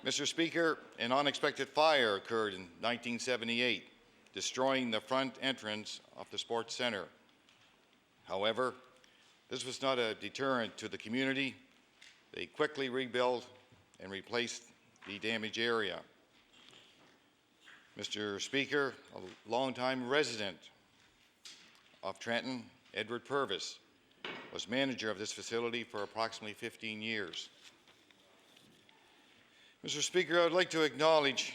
Mr. Speaker, an unexpected fire occurred in 1978, destroying the front entrance of the Sports Center. However, this was not a deterrent to the community. They quickly rebuilt and replaced the damaged area. Mr. Speaker, a longtime resident of Trenton, Edward Purvis, was manager of this facility for approximately 15 years. Mr. Speaker, I would like to acknowledge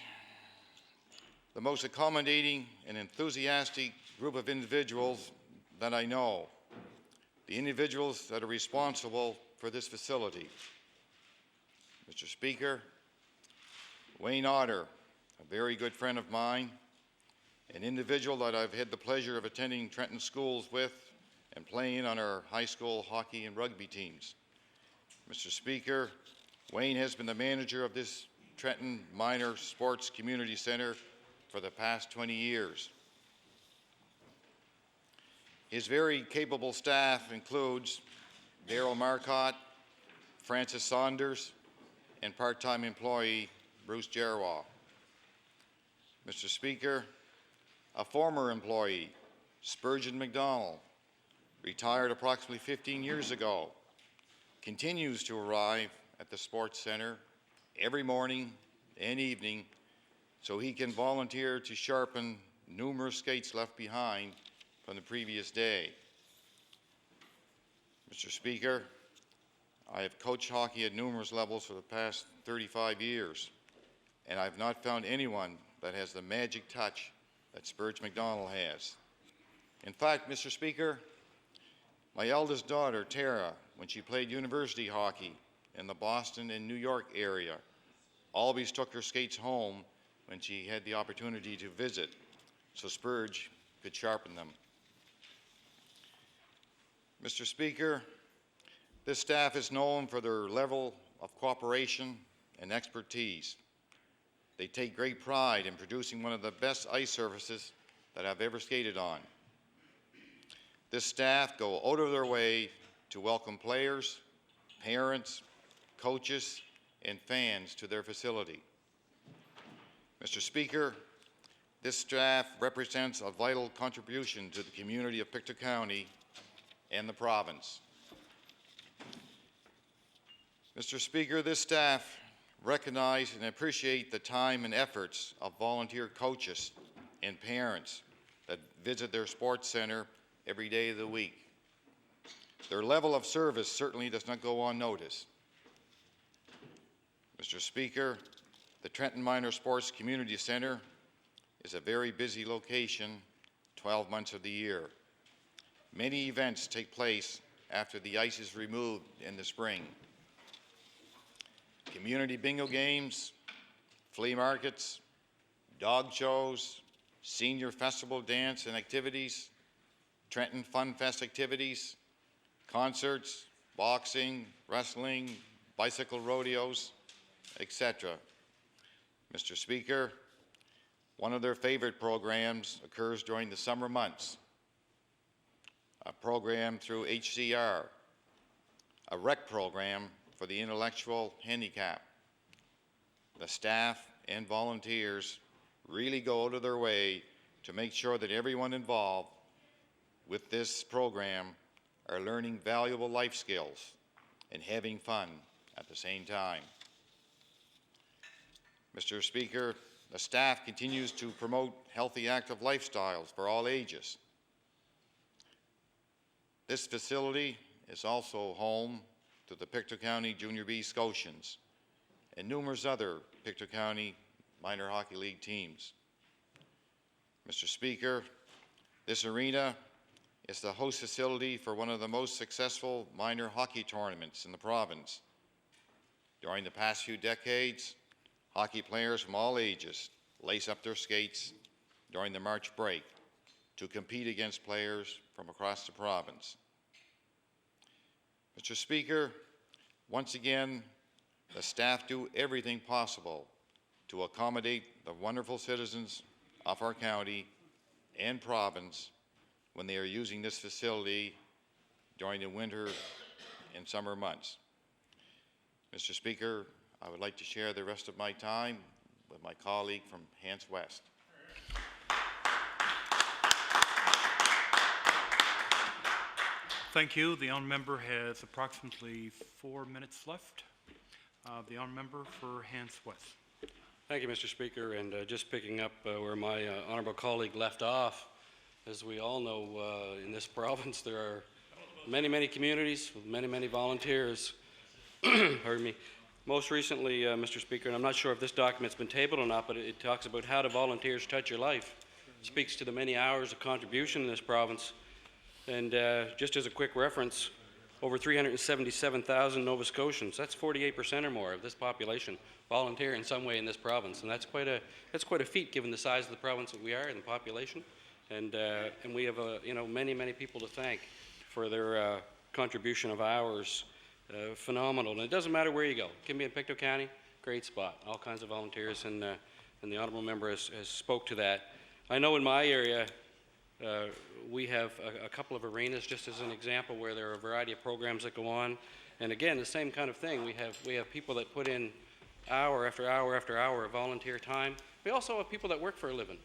the most accommodating and enthusiastic group of individuals that I know, the individuals that are responsible for this facility. Mr. Speaker, Wayne Otter, a very good friend of mine, an individual that I've had the pleasure of attending Trenton schools with and playing on our high school hockey and rugby teams. Mr. Speaker, Wayne has been the manager of this Trenton Minor Sports Community Center for the past 20 years. His very capable staff includes Daryl Marcotte, Francis Saunders, and part-time employee Bruce Jerwa. Mr. Speaker, a former employee, Spurgeon McDonald, retired approximately 15 years ago, continues to arrive at the Sports Center every morning and evening so he can volunteer to sharpen numerous skates left behind from the previous day. Mr. Speaker, I have coached hockey at numerous levels for the past 35 years, and I've not found anyone that has the magic touch that Spurge McDonald has. In fact, Mr. Speaker, my eldest daughter, Tara, when she played university hockey in the Boston and New York area, always took her skates home when she had the opportunity to visit, so Spurge could sharpen them. Mr. Speaker, this staff is known for their level of cooperation and expertise. They take great pride in producing one of the best ice surfaces that I've ever skated on. This staff go out of their way to welcome players, parents, coaches, and fans to their facility. Mr. Speaker, this staff represents a vital contribution to the community of Pictou County and the province. Mr. Speaker, this staff recognize and appreciate the time and efforts of volunteer coaches and parents that visit their sports center every day of the week. Their level of service certainly does not go unnoticed. Mr. Speaker, the Trenton Minor Sports Community Center is a very busy location 12 months of the year. Many events take place after the ice is removed in the spring. Community bingo games, flea markets, dog shows, senior festival dance and activities, Trenton Fun Fest activities, concerts, boxing, wrestling, bicycle rodeos, etc. Mr. Speaker, one of their favorite programs occurs during the summer months. A program through HCR, a rec program for the intellectual handicap. The staff and volunteers really go out of their way to make sure that everyone involved with this program are learning valuable life skills and having fun at the same time. Mr. Speaker, the staff continues to promote healthy, active lifestyles for all ages. This facility is also home to the Pictou County Junior B Scotians and numerous other Pictou County Minor Hockey League teams. Mr. Speaker, this arena is the host facility for one of the most successful minor hockey tournaments in the province. During the past few decades, hockey players from all ages lace up their skates during the March break to compete against players from across the province. Mr. Speaker, once again, the staff do everything possible to accommodate the wonderful citizens of our county and province when they are using this facility during the winter and summer months. Mr. Speaker, I would like to share the rest of my time with my colleague from Hants West. Thank you. The honourable member has approximately 4 minutes left. The honourable member for Hants West. Thank you, Mr. Speaker. And just picking up where my honourable colleague left off, as we all know, in this province there are many, many communities with many, many volunteers. Pardon me. Most recently, Mr. Speaker, and I'm not sure if this document's been tabled or not, but it talks about how do volunteers touch your life. It speaks to the many hours of contribution in this province. And just as a quick reference, over 377,000 Nova Scotians, that's 48% or more of this population, volunteer in some way in this province. And that's quite a feat given the size of the province that we are in the population. And we have many, many people to thank for their contribution of hours. Phenomenal. And it doesn't matter where you go. It can be in Pictou County, great spot, all kinds of volunteers, and the honourable member has spoke to that. I know in my area, we have a couple of arenas, just as an example, where there are a variety of programs that go on. And again, the same kind of thing. We have people that put in hour after hour after hour of volunteer time. We also have people that work for a living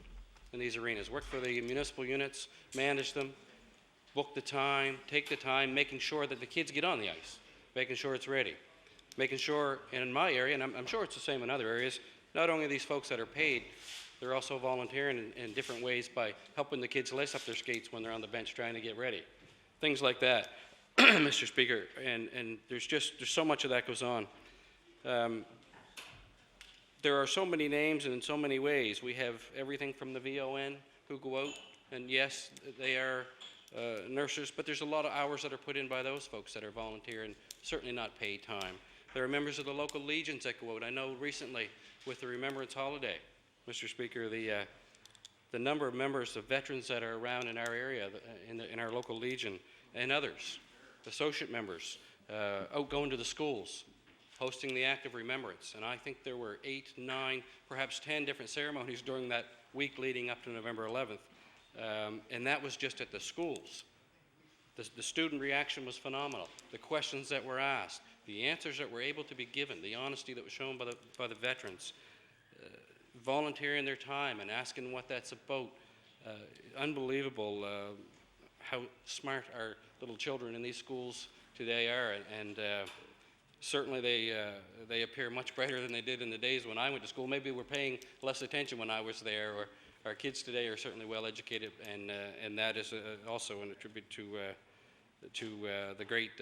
in these arenas, work for the municipal units, manage them, book the time, take the time, making sure that the kids get on the ice, making sure it's ready, making sure, and in my area, and I'm sure it's the same in other areas, not only are these folks that are paid, they're also volunteering in different ways by helping the kids lace up their skates when they're on the bench trying to get ready. Things like that, Mr. Speaker, and there's so much of that goes on. There are so many names and in so many ways. We have everything from the VON who go out, and yes, they are nurses, but there's a lot of hours that are put in by those folks that are volunteer and certainly not paid time. There are members of the local legions that go out. I know recently with the Remembrance Holiday, Mr. Speaker, the number of members of veterans that are around in our area, in our local legion, and others, associate members, out going to the schools, hosting the act of remembrance. And I think there were 8, 9, perhaps 10 different ceremonies during that week leading up to November 11th. And that was just at the schools. The student reaction was phenomenal. The questions that were asked, the answers that were able to be given, the honesty that was shown by the veterans, volunteering their time and asking what that's about. Unbelievable how smart our little children in these schools today are, and certainly they appear much brighter than they did in the days when I went to school. Maybe we're paying less attention when I was there, or our kids today are certainly well educated, and that is also an attribute to the great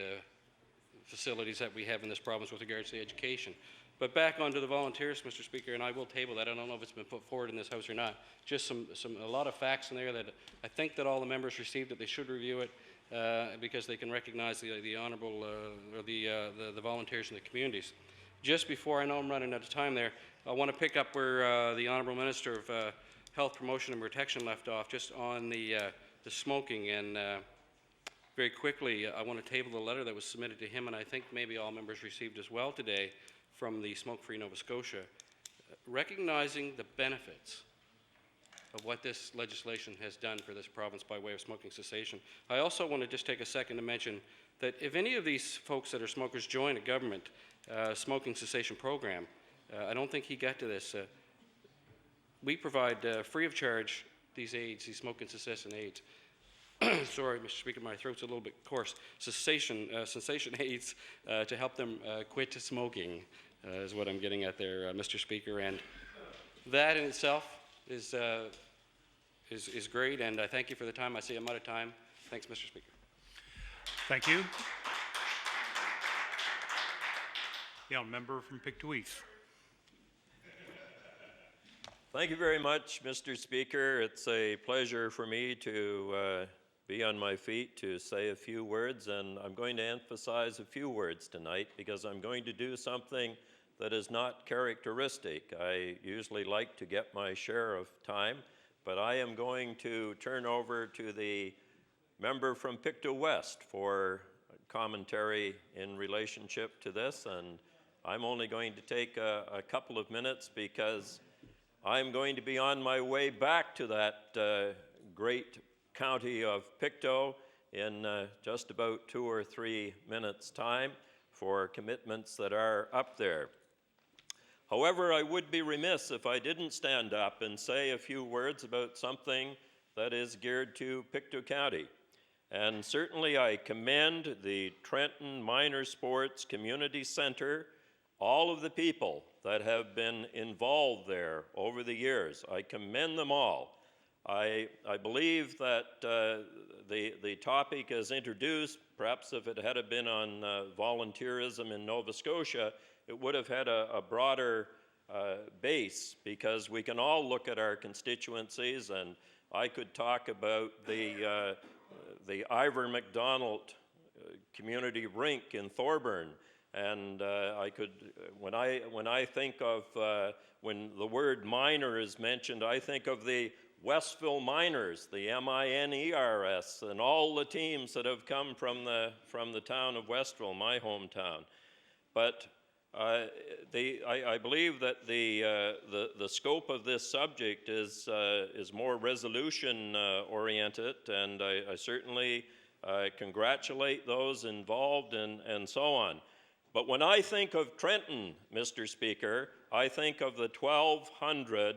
facilities that we have in this province with regards to education. But back onto the volunteers, Mr. Speaker, and I will table that. I don't know if it's been put forward in this House or not. Just a lot of facts in there that I think that all the members received, that they should review it because they can recognize the honourable or the volunteers in the communities. Just before, I know I'm running out of time there, I want to pick up where the Honourable Minister of Health Promotion and Protection left off, just on the smoking. And very quickly, I want to table the letter that was submitted to him, and I think maybe all members received as well today, from the Smoke-Free Nova Scotia, recognizing the benefits of what this legislation has done for this province by way of smoking cessation. I also want to just take a second to mention that if any of these folks that are smokers join a government smoking cessation program, I don't think he got to this. We provide free of charge these aids, these smoking cessation aids. Sorry, Mr. Speaker, my throat's a little bit coarse. Cessation aids to help them quit smoking is what I'm getting at there, Mr. Speaker. And that in itself is great, and I thank you for the time. I see I'm out of time. Thanks, Mr. Speaker. Thank you. The honourable member from Pictou East. Thank you very much, Mr. Speaker. It's a pleasure for me to be on my feet to say a few words, and I'm going to emphasize a few words tonight because I'm going to do something that is not characteristic. I usually like to get my share of time, but I am going to turn over to the member from Pictou West for commentary in relationship to this, and I'm only going to take a couple of minutes because I'm going to be on my way back to that great county of Pictou in just about 2 or 3 minutes' time for commitments that are up there. However, I would be remiss if I didn't stand up and say a few words about something that is geared to Pictou County. And certainly I commend the Trenton Minor Sports Community Center, all of the people that have been involved there over the years. I commend them all. I believe that the topic as introduced, perhaps if it had been on volunteerism in Nova Scotia, it would have had a broader base, because we can all look at our constituencies, and I could talk about the Ivor McDonald Community Rink in Thorburn, and I could, when I think of, when the word minor is mentioned, I think of the Westville Miners, the MINERS, and all the teams that have come from the town of Westville, my hometown. But I believe that the scope of this subject is more resolution oriented, and I certainly congratulate those involved and so on. But when I think of Trenton, Mr. Speaker, I think of the 1,200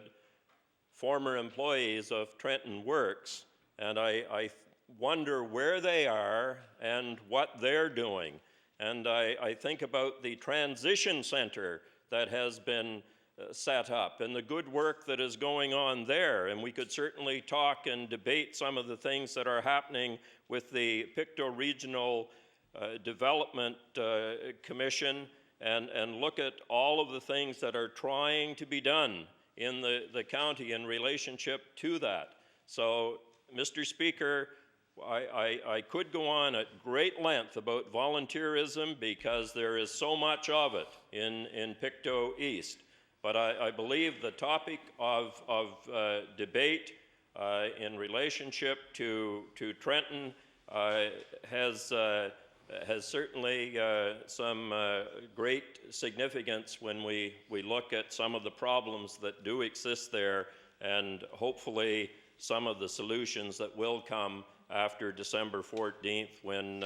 former employees of Trenton Works, and I wonder where they are and what they're doing. And I think about the transition center that has been set up and the good work that is going on there. And we could certainly talk and debate some of the things that are happening with the Pictou Regional Development Commission, and look at all of the things that are trying to be done in the county in relationship to that. So, Mr. Speaker, I could go on at great length about volunteerism, because there is so much of it in Pictou East. But I believe the topic of debate in relationship to Trenton has certainly some great significance when we look at some of the problems that do exist there, and hopefully some of the solutions that will come after December 14th when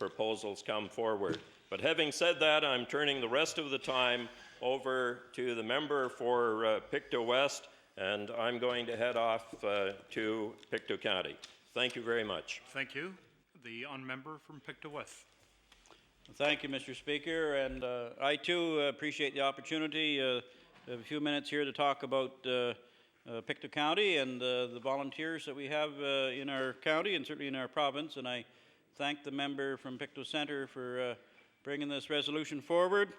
proposals come forward. But having said that, I'm turning the rest of the time over to the member for Pictou West, and I'm going to head off to Pictou County. Thank you very much. Thank you. The member from Pictou West. Thank you, Mr. Speaker, and I too appreciate the opportunity to have a few minutes here to talk about Pictou County and the volunteers that we have in our county and certainly in our province. And I thank the member from Pictou Centre for bringing this resolution forward.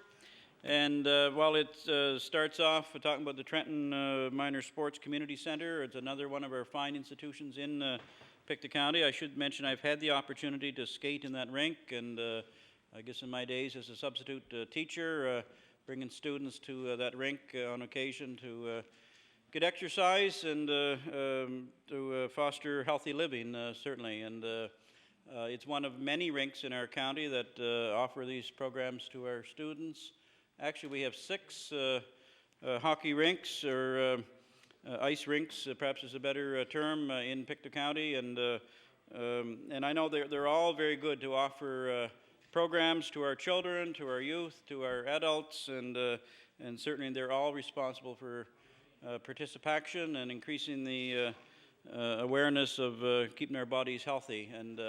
And while it starts off talking about the Trenton Minor Sports Community Centre, it's another one of our fine institutions in Pictou County. I should mention I've had the opportunity to skate in that rink, and I guess in my days as a substitute teacher, bringing students to that rink on occasion to get exercise and to foster healthy living, certainly. And it's one of many rinks in our county that offer these programs to our students. Actually, we have 6 hockey rinks, or ice rinks, perhaps is a better term, in Pictou County. And I know they're all very good to offer programs to our children, to our youth, to our adults, and certainly they're all responsible for participation and increasing the awareness of keeping our bodies healthy. And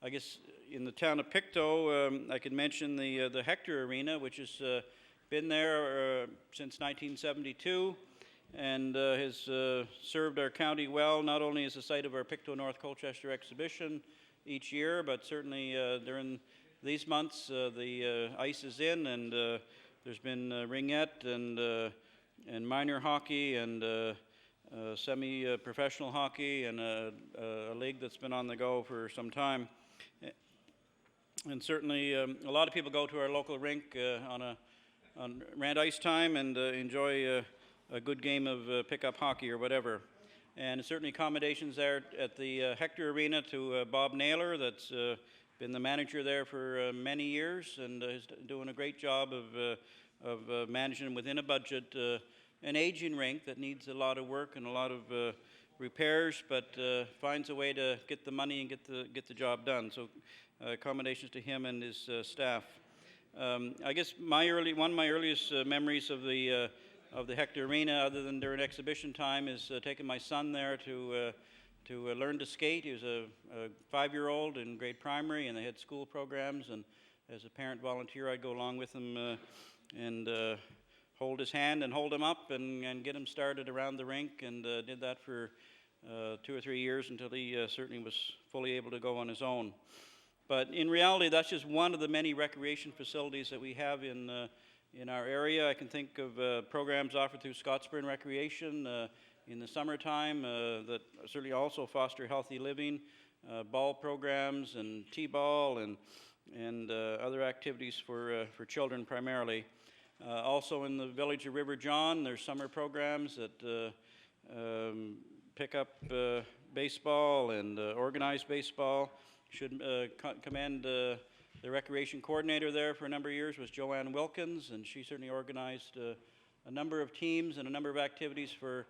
I guess in the town of Pictou, I could mention the Hector Arena, which has been there since 1972 and has served our county well, not only as the site of our Pictou North Colchester exhibition each year, but certainly during these months the ice is in, and there's been ringette and minor hockey and semi-professional hockey, and a league that's been on the go for some time. And certainly a lot of people go to our local rink on rant ice time and enjoy a good game of pickup hockey or whatever. And certainly accommodations there at the Hector Arena to Bob Naylor, that's been the manager there for many years, and is doing a great job of managing within a budget an aging rink that needs a lot of work and a lot of repairs, but finds a way to get the money and get the job done. So accommodations to him and his staff. I guess one of my earliest memories of the the Hector Arena, other than during exhibition time, is taking my son there to learn to skate. He was a 5-year-old in grade primary, and they had school programs. And as a parent volunteer, I'd go along with him and hold his hand and hold him up and get him started around the rink, and did that for 2 or 3 years until he certainly was fully able to go on his own. But in reality, that's just one of the many recreation facilities that we have in our area. I can think of programs offered through Scottsburn Recreation in the summertime that certainly also foster healthy living, ball programs and t-ball and other activities for children primarily. Also in the village of River John, there's summer programs that pick up baseball and organized baseball. Should commend the recreation coordinator there for a number of years was Joanne Wilkins, and she certainly organized a number of teams and a number of activities for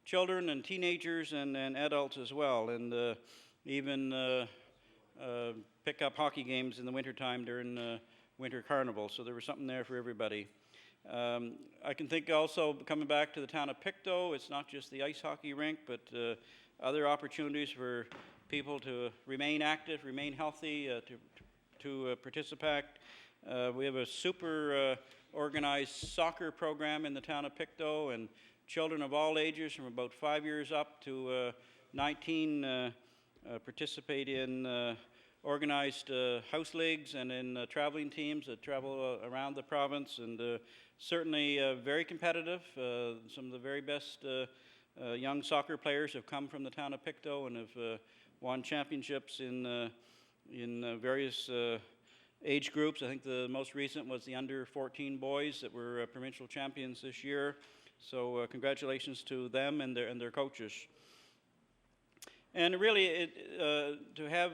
children and teenagers and adults as well, and even pick up hockey games in the wintertime during winter carnival, so there was something there for everybody. I can think also, coming back to the town of Pictou, it's not just the ice hockey rink, but other opportunities for people to remain active, remain healthy, to participate. We have a super organized soccer program in the town of Pictou, and children of all ages from about 5 years up to 19 participate in organized house leagues and in traveling teams that travel around the province, and certainly very competitive. Some of the very best young soccer players have come from the town of Pictou and have won championships in various age groups. I think the most recent was the under 14 boys that were provincial champions this year. So congratulations to them and their coaches. And really, to have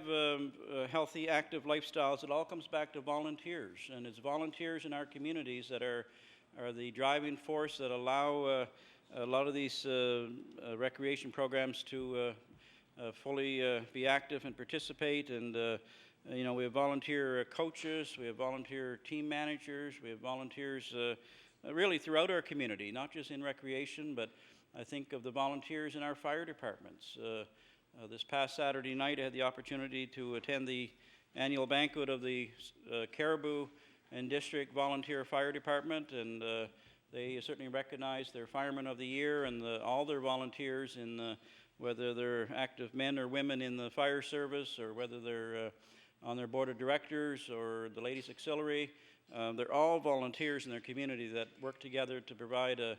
healthy, active lifestyles, it all comes back to volunteers. And it's volunteers in our communities that are the driving force that allow a lot of these recreation programs to fully be active and participate. And we have volunteer coaches, we have volunteer team managers, we have volunteers really throughout our community, not just in recreation, but I think of the volunteers in our fire departments. This past Saturday night, I had the opportunity to attend the annual banquet of the Caribou and District Volunteer Fire Department, and they certainly recognize their Firemen of the Year and all their volunteers in whether they're active men or women in the fire service, or whether they're on their board of directors or the Ladies Auxiliary. They're all volunteers in their community that work together to provide a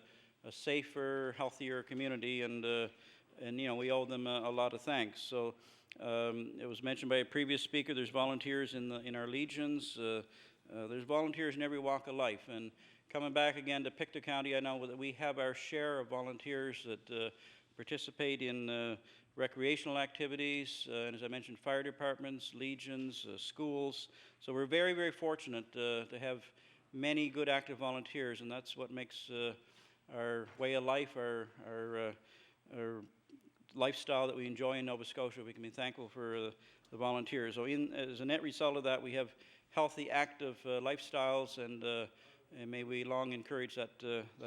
safer, healthier community, and we owe them a lot of thanks. So it was mentioned by a previous speaker, there's volunteers in our legions. There's volunteers in every walk of life. And coming back again to Pictou County, I know that we have our share of volunteers that participate in recreational activities, and as I mentioned, fire departments, legions, schools. So we're very, very fortunate to have many good active volunteers, and that's what makes our way of life, our lifestyle that we enjoy in Nova Scotia. We can be thankful for the volunteers. So as a net result of that, we have healthy, active lifestyles, and may we long encourage that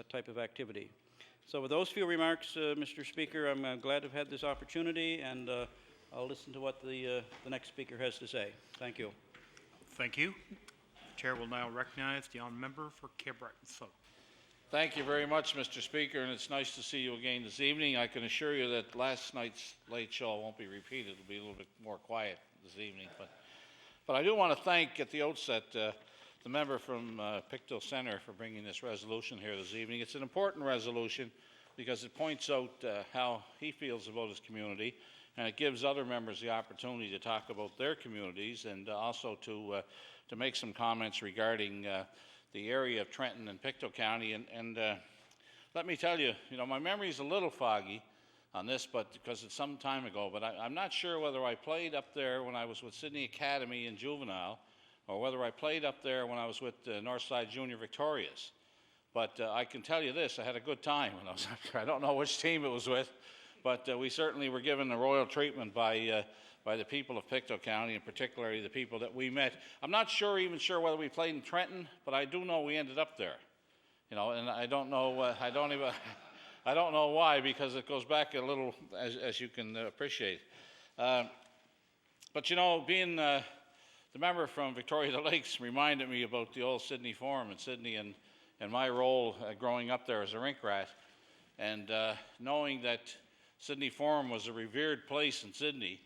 type of activity. So with those few remarks, Mr. Speaker, I'm glad to have had this opportunity, and I'll listen to what the next speaker has to say. Thank you. Thank you. The chair will now recognize the honourable member for Cape-Breton-South. Thank you very much, Mr. Speaker, and it's nice to see you again this evening. I can assure you that last night's late show won't be repeated. It'll be a little bit more quiet this evening. But I do want to thank at the outset the member from Pictou Centre for bringing this resolution here this evening. It's an important resolution because it points out how he feels about his community, and it gives other members the opportunity to talk about their communities, and also to make some comments regarding the area of Trenton and Pictou County. And let me tell you, my memory's a little foggy on this, but because it's some time ago, but I'm not sure whether I played up there when I was with Sydney Academy in juvenile, or whether I played up there when I was with Northside Junior Victorias. But I can tell you this, I had a good time when I was up there. I don't know which team it was with, but we certainly were given the royal treatment by the people of Pictou County, and particularly the people that we met. I'm not even sure whether we played in Trenton, but I do know we ended up there. And I don't know, I don't know why, because it goes back a little, as you can appreciate. But being the member from Victoria the Lakes reminded me about the old Sydney Forum in Sydney and my role growing up there as a rink rat. And knowing that Sydney Forum was a revered place in Sydney,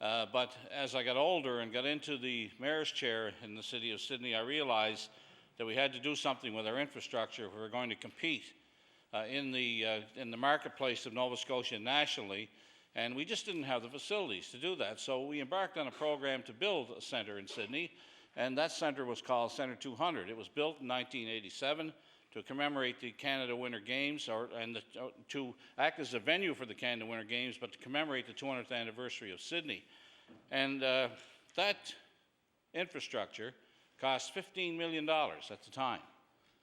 but as I got older and got into the mayor's chair in the city of Sydney, I realized that we had to do something with our infrastructure if we were going to compete in the marketplace of Nova Scotia nationally, and we just didn't have the facilities to do that. So we embarked on a program to build a centre in Sydney, and that centre was called Centre 200. It was built in 1987 to commemorate the Canada Winter Games, to act as a venue for the Canada Winter Games, but to commemorate the 200th anniversary of Sydney. And that infrastructure cost $15 million at the time.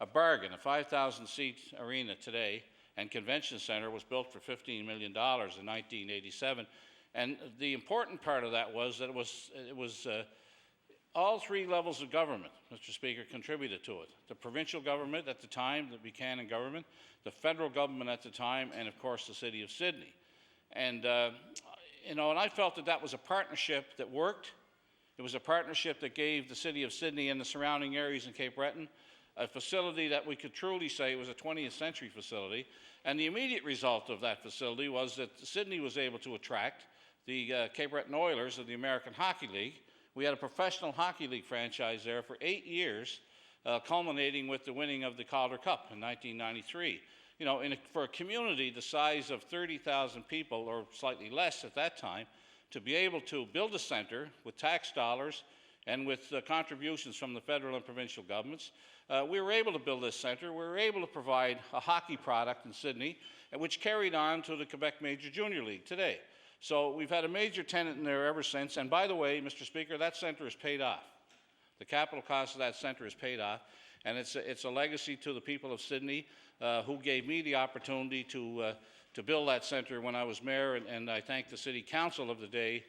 A bargain. A 5,000-seat arena today and convention center was built for $15 million in 1987. And the important part of that was that it was all three levels of government, Mr. Speaker, contributed to it. The provincial government at the time, the Buchanan government, the federal government at the time, and of course the city of Sydney. And, and I felt that that was a partnership that worked. It was a partnership that gave the city of Sydney and the surrounding areas in Cape Breton a facility that we could truly say was a 20th century facility. And the immediate result of that facility was that Sydney was able to attract the Cape Breton Oilers of the American Hockey League. We had a professional hockey league franchise there for 8 years, culminating with the winning of the Calder Cup in 1993. For a community the size of 30,000 people, or slightly less at that time, to be able to build a center with tax dollars and with contributions from the federal and provincial governments, we were able to build this center. We were able to provide a hockey product in Sydney, which carried on to the Quebec Major Junior League today. So we've had a major tenant in there ever since. And by the way, Mr. Speaker, that center is paid off. The capital cost of that center is paid off. And it's a legacy to the people of Sydney who gave me the opportunity to build that center when I was mayor. And I thank the city council of the day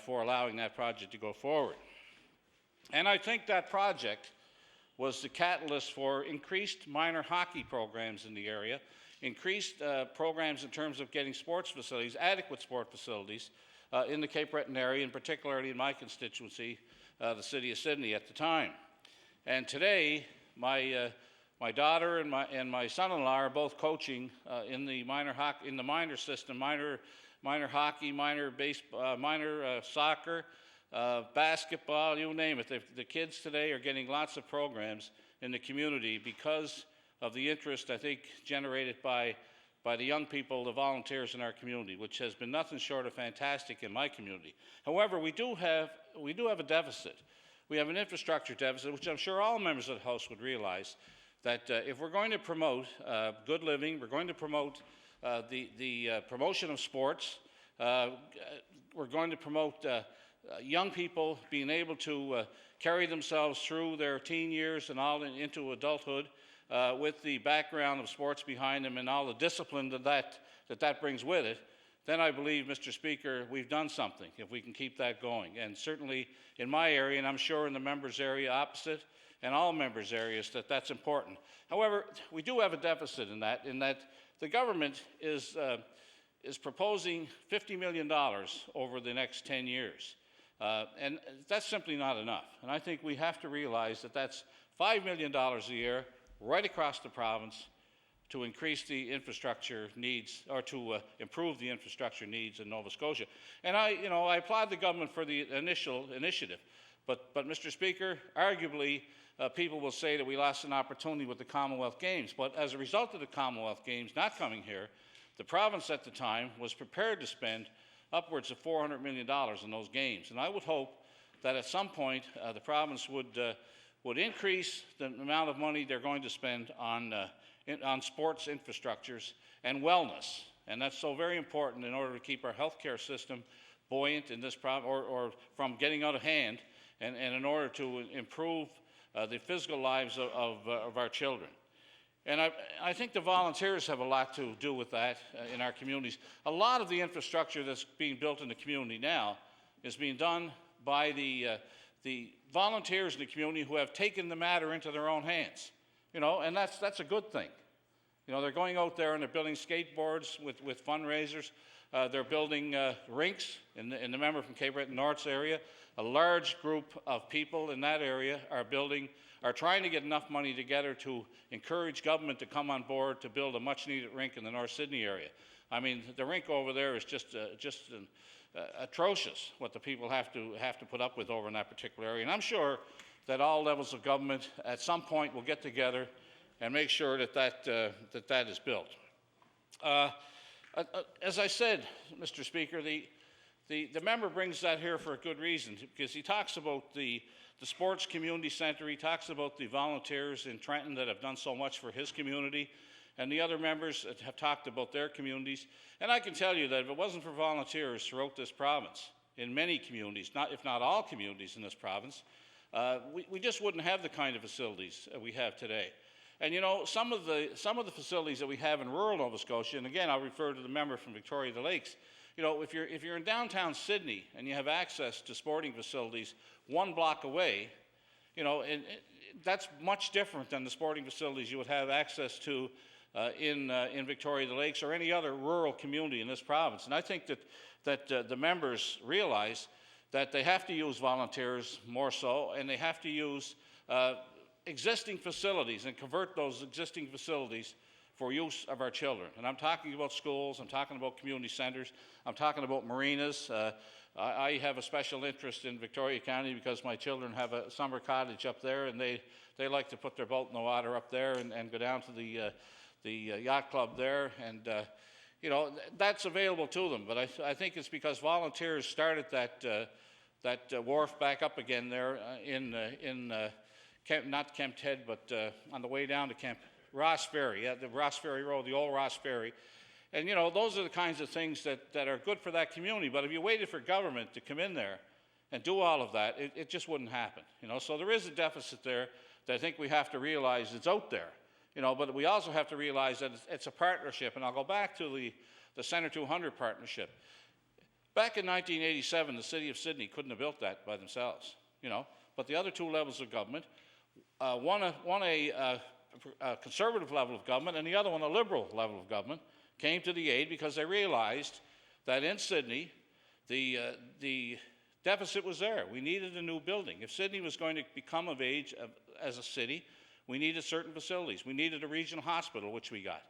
for allowing that project to go forward. And I think that project was the catalyst for increased minor hockey programs in the area, increased programs in terms of getting sports facilities, adequate sport facilities in the Cape Breton area, and particularly in my constituency, the city of Sydney at the time. And today, my daughter and my son-in-law are both coaching in the minor system, minor hockey, minor baseball, minor soccer, basketball, you name it. The kids today are getting lots of programs in the community because of the interest, I think, generated by the young people, the volunteers in our community, which has been nothing short of fantastic in my community. However, we do have a deficit. We have an infrastructure deficit, which I'm sure all members of the House would realize, that if we're going to promote good living, we're going to promote the promotion of sports, we're going to promote young people being able to carry themselves through their teen years and all into adulthood with the background of sports behind them and all the discipline that brings with it, then I believe, Mr. Speaker, we've done something if we can keep that going. And certainly in my area, and I'm sure in the members' area opposite, and all members' areas, that's important. However, we do have a deficit in that the government is proposing $50 million over the next 10 years. And that's simply not enough. And I think we have to realize that that's $5 million a year right across the province to increase the infrastructure needs, or to improve the infrastructure needs in Nova Scotia. And I applaud the government for the initial initiative. But Mr. Speaker, arguably, people will say that we lost an opportunity with the Commonwealth Games. But as a result of the Commonwealth Games not coming here, the province at the time was prepared to spend upwards of $400 million in those games. And I would hope that at some point the province would increase the amount of money they're going to spend on sports infrastructures and wellness. And that's so very important in order to keep our healthcare system buoyant in this province, or from getting out of hand, and in order to improve the physical lives of our children. And I think the volunteers have a lot to do with that in our communities. A lot of the infrastructure that's being built in the community now is being done by the volunteers in the community who have taken the matter into their own hands. you know, and that's a good thing. You know, they're going out there and they're building skateboards with fundraisers. They're building rinks in the member from Cape Breton North's area. A large group of people in that area are trying to get enough money together to encourage government to come on board to build a much-needed rink in the North Sydney area. I mean, the rink over there is just atrocious what the people have to put up with over in that particular area. And I'm sure that all levels of government at some point will get together and make sure that is built. As I said, Mr. Speaker, the member brings that here for a good reason, because he talks about the sports community center, he talks about the volunteers in Trenton that have done so much for his community, and the other members that have talked about their communities. And I can tell you that if it wasn't for volunteers throughout this province, in many communities, if not all communities in this province, we just wouldn't have the kind of facilities we have today. And you know, some of the facilities that we have in rural Nova Scotia, and again, I'll refer to the member from Victoria the Lakes. You know, if you're in downtown Sydney and you have access to sporting facilities 1 block away, you know, and that's much different than the sporting facilities you would have access to in Victoria the Lakes or any other rural community in this province. And I think that the members realize that they have to use volunteers more so, and they have to use existing facilities and convert those existing facilities for use of our children. And I'm talking about schools, I'm talking about community centers, I'm talking about marinas. I have a special interest in Victoria County because my children have a summer cottage up there, and they like to put their boat in the water up there and go down to the yacht club there. And you know, that's available to them. But I think it's because volunteers started that wharf back up again there not Kemp Head, but on the way down to Ross Ferry, the Ross Ferry Road, the old Ross Ferry. And you know, those are the kinds of things that are good for that community. But if you waited for government to come in there and do all of that, it just wouldn't happen. You know, so there is a deficit there that I think we have to realize it's out there. You know, but we also have to realize that it's a partnership. And I'll go back to the Centre 200 partnership. Back in 1987, the city of Sydney couldn't have built that by themselves. You know, but the other two levels of government, one a conservative level of government and the other one a liberal level of government, came to the aid because they realized that in Sydney the deficit was there. We needed a new building. If Sydney was going to become of age as a city, we needed certain facilities. We needed a regional hospital, which we got.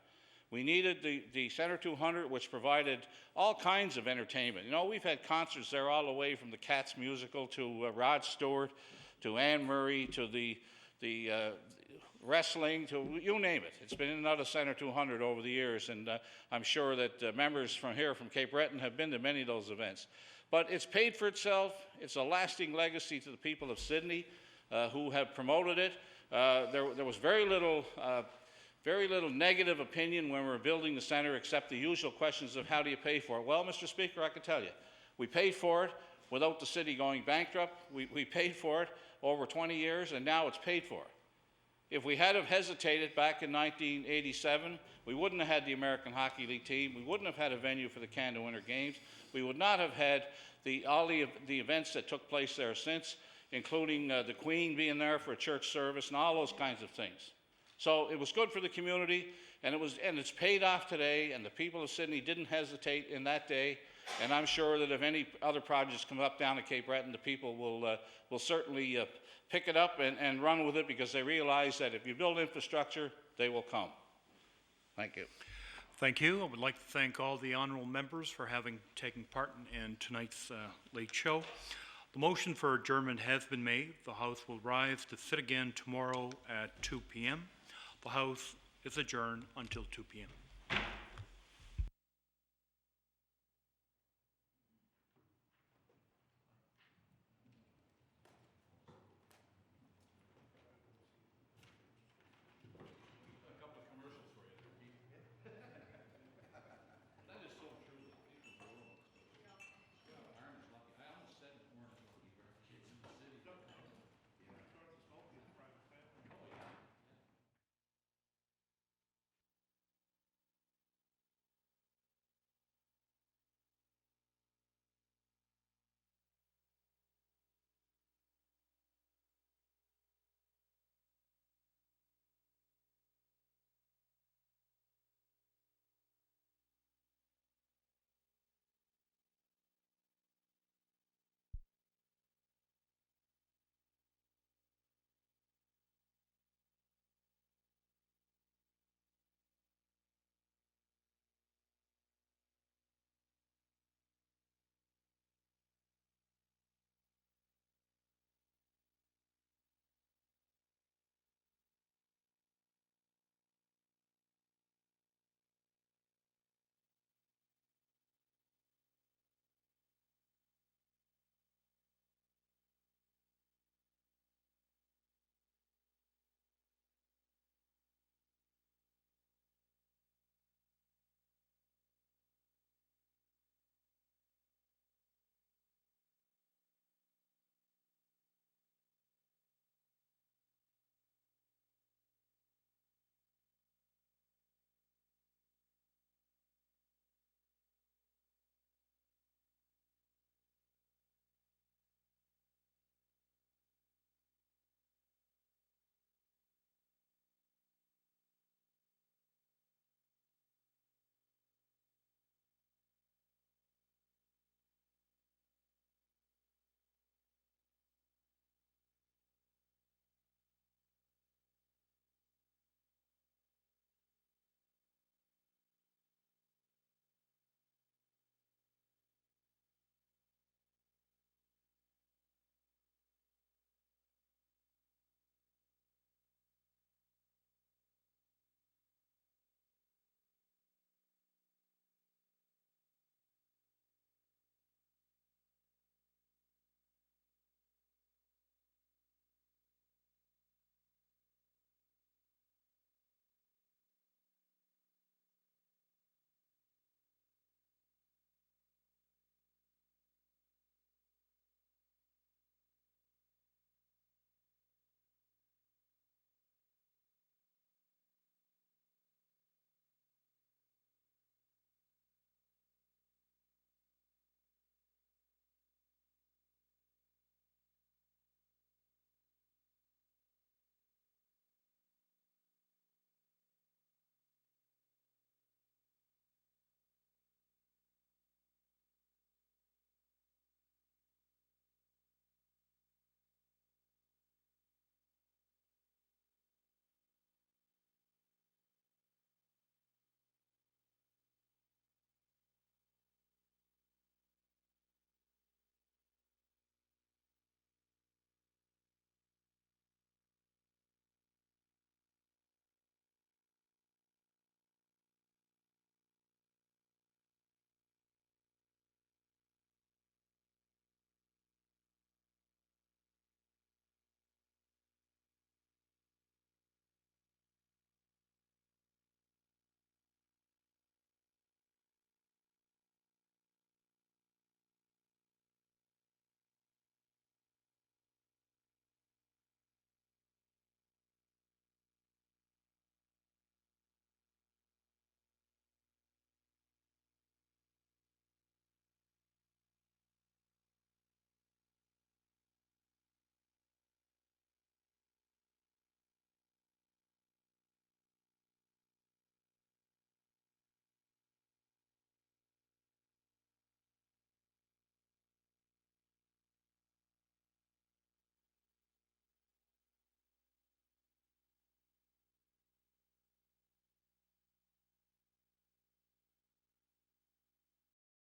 We needed the Centre 200, which provided all kinds of entertainment. You know, we've had concerts there all the way from the Cats musical to Rod Stewart, to Anne Murray, to the wrestling, to you name it. It's been in and out of Centre 200 over the years, and I'm sure that members from Cape Breton have been to many of those events. But it's paid for itself. It's a lasting legacy to the people of Sydney who have promoted it. There was very little negative opinion when we were building the centre, except the usual questions of how do you pay for it. Well, Mr. Speaker, I can tell you, we paid for it without the city going bankrupt. We paid for it over 20 years, and now it's paid for. If we had have hesitated back in 1987, we wouldn't have had the American Hockey League team. We wouldn't have had a venue for the Canada Winter Games. We would not have had all the events that took place there since, including the Queen being there for a church service and all those kinds of things. So it was good for the community, and it's paid off today, and the people of Sydney didn't hesitate in that day. And I'm sure that if any other projects come up down at Cape Breton, the people will certainly pick it up and run with it, because they realize that if you build infrastructure, they will come. Thank you. Thank you. I would like to thank all the honourable members for having taken part in tonight's late show. The motion for adjournment has been made. The House will rise to sit again tomorrow at 2 p.m. The House is adjourned until 2 p.m.